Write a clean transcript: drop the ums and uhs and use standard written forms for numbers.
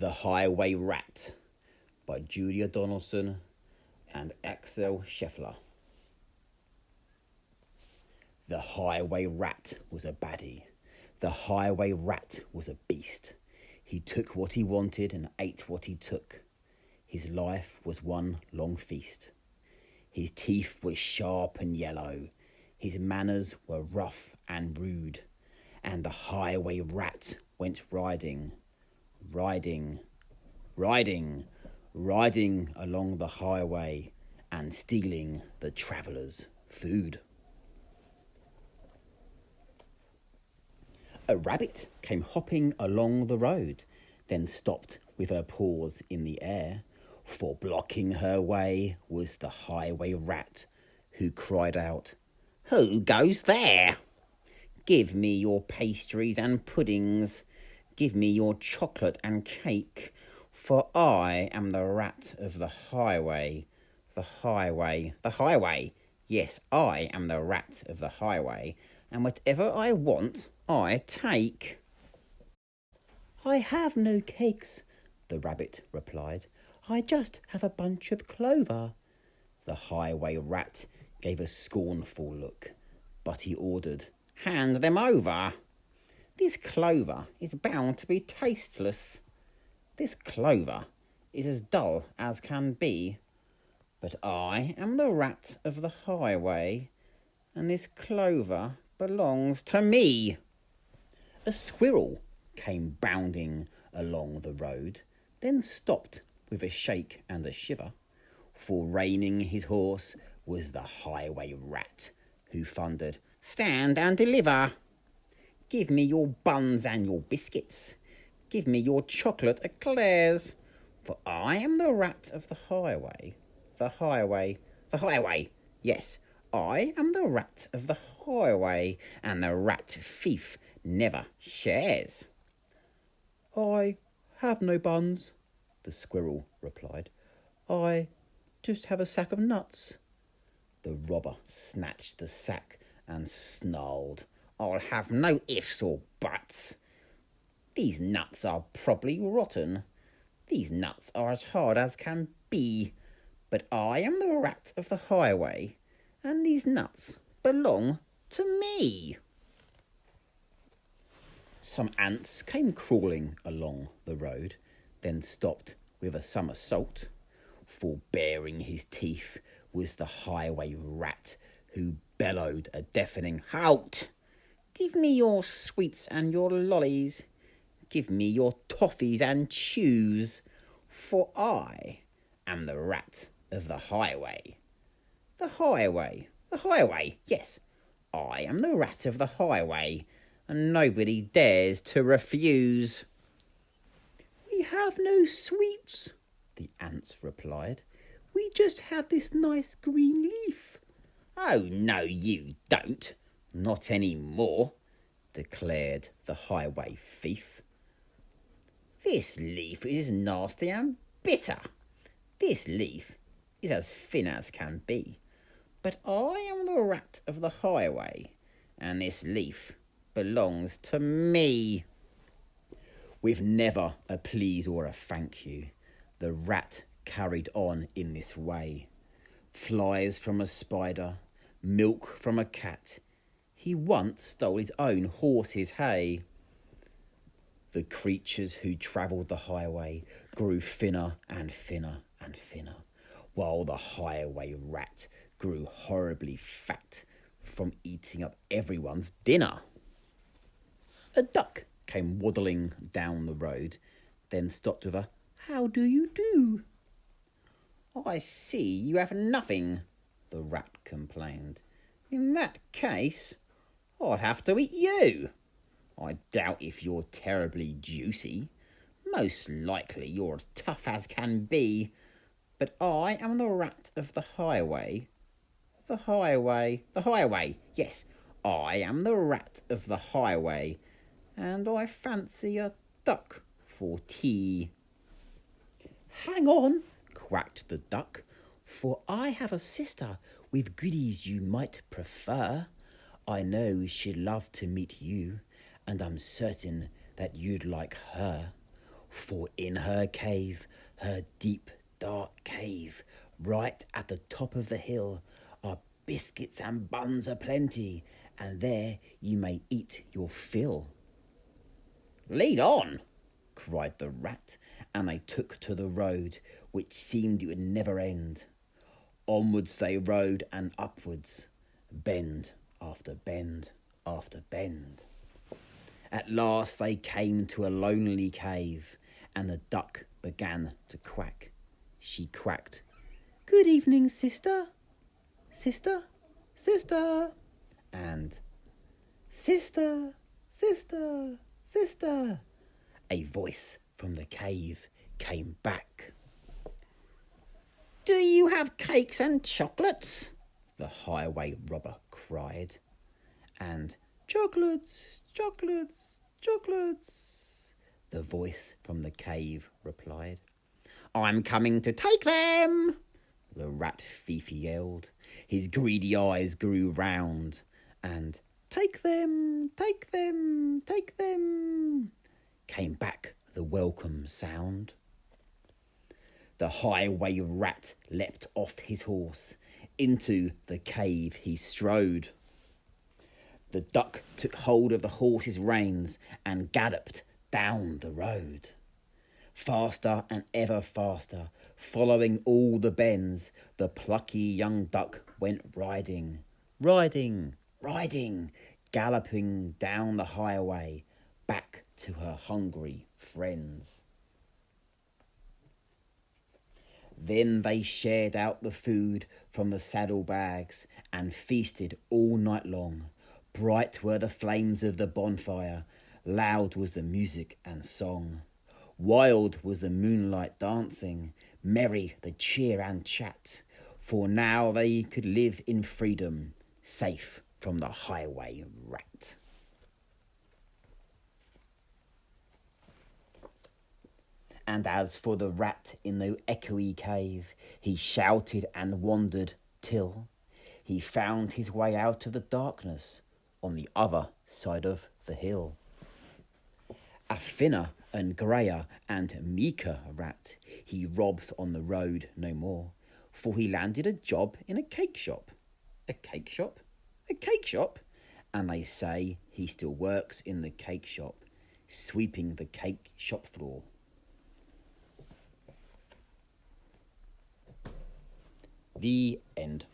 The Highway Rat by Julia Donaldson and Axel Scheffler. The highway rat was a baddie. The highway rat was a beast. He took what he wanted and ate what he took. His life was one long feast. His teeth were sharp and yellow. His manners were rough and rude. And the highway rat went riding along the highway and stealing the travellers' food. A rabbit came hopping along the road, then stopped with her paws in the air, for blocking her way was the highway rat, who cried out, "Who goes there? Give me your pastries and puddings. Give me your chocolate and cake, for I am the rat of the highway. The highway. Yes, I am the rat of the highway, and whatever I want, I take." "I have no cakes," the rabbit replied. "I just have a bunch of clover." The highway rat gave a scornful look, but he ordered, "Hand them over. This clover is bound to be tasteless. This clover is as dull as can be. But I am the rat of the highway, and this clover belongs to me." A squirrel came bounding along the road, then stopped with a shake and a shiver, for reining his horse was the highway rat, who thundered, "Stand and deliver. Give me your buns and your biscuits. Give me your chocolate eclairs, for I am the rat of the highway. The highway. Yes, I am the rat of the highway, and the rat thief never shares." "I have no buns," the squirrel replied. "I just have a sack of nuts." The robber snatched the sack and snarled, "I'll have no ifs or buts. These nuts are probably rotten. These nuts are as hard as can be. But I am the rat of the highway, and these nuts belong to me." Some ants came crawling along the road, then stopped with a somersault, for baring his teeth was the highway rat, who bellowed a deafening "Halt! Give me your sweets and your lollies. Give me your toffees and chews, for I am the rat of the highway. The highway. Yes, I am the rat of the highway, and nobody dares to refuse." "We have no sweets," the ants replied. "We just have this nice green leaf." "Oh, no, you don't. Not any more," declared the highway thief. "This leaf is nasty and bitter. This leaf is as thin as can be. But I am the rat of the highway, and this leaf belongs to me." With never a please or a thank you, the rat carried on in this way. Flies from a spider, milk from a cat. He once stole his own horse's hay. The creatures who travelled the highway grew thinner and thinner and thinner, while the highway rat grew horribly fat from eating up everyone's dinner. A duck came waddling down the road, then stopped with a "How do you do?" "I see you have nothing," the rat complained. "In that case, I'll have to eat you. I doubt if you're terribly juicy. Most likely you're as tough as can be. But I am the rat of the highway. The highway. Yes, I am the rat of the highway, and I fancy a duck for tea." "Hang on," quacked the duck, "for I have a sister with goodies you might prefer. I know she'd love to meet you, and I'm certain that you'd like her. For in her cave, her deep, dark cave, right at the top of the hill, are biscuits and buns aplenty, and there you may eat your fill. Lead on, cried the rat, and they took to the road, which seemed it would never end. Onwards they rode, and upwards, bend after bend after bend. At last they came to a lonely cave, and the duck began to quack. She quacked, "Good evening, sister, sister, sister," and "Sister, sister, sister." A voice from the cave came back. "Do you have cakes and chocolates?" the highway robber cried. And "Chocolates, chocolates, chocolates," the voice from the cave replied. "I'm coming to take them," the rat thief yelled. His greedy eyes grew round, and "Take them, take them, take them," came back the welcome sound. The highway rat leapt off his horse. Into the cave he strode. The duck took hold of the horse's reins and galloped down the road. Faster and ever faster, following all the bends, the plucky young duck went riding, riding, riding, galloping down the highway, back to her hungry friends. Then they shared out the food from the saddlebags and feasted all night long. Bright were the flames of the bonfire, loud was the music and song. Wild was the moonlight dancing, merry the cheer and chat, for now they could live in freedom, safe from the highway rat. And as for the rat in the echoey cave, he shouted and wandered till he found his way out of the darkness on the other side of the hill. A thinner and greyer and meeker rat he robs on the road no more, for he landed a job in a cake shop. A cake shop? A cake shop? And they say he still works in the cake shop, sweeping the cake shop floor. The end.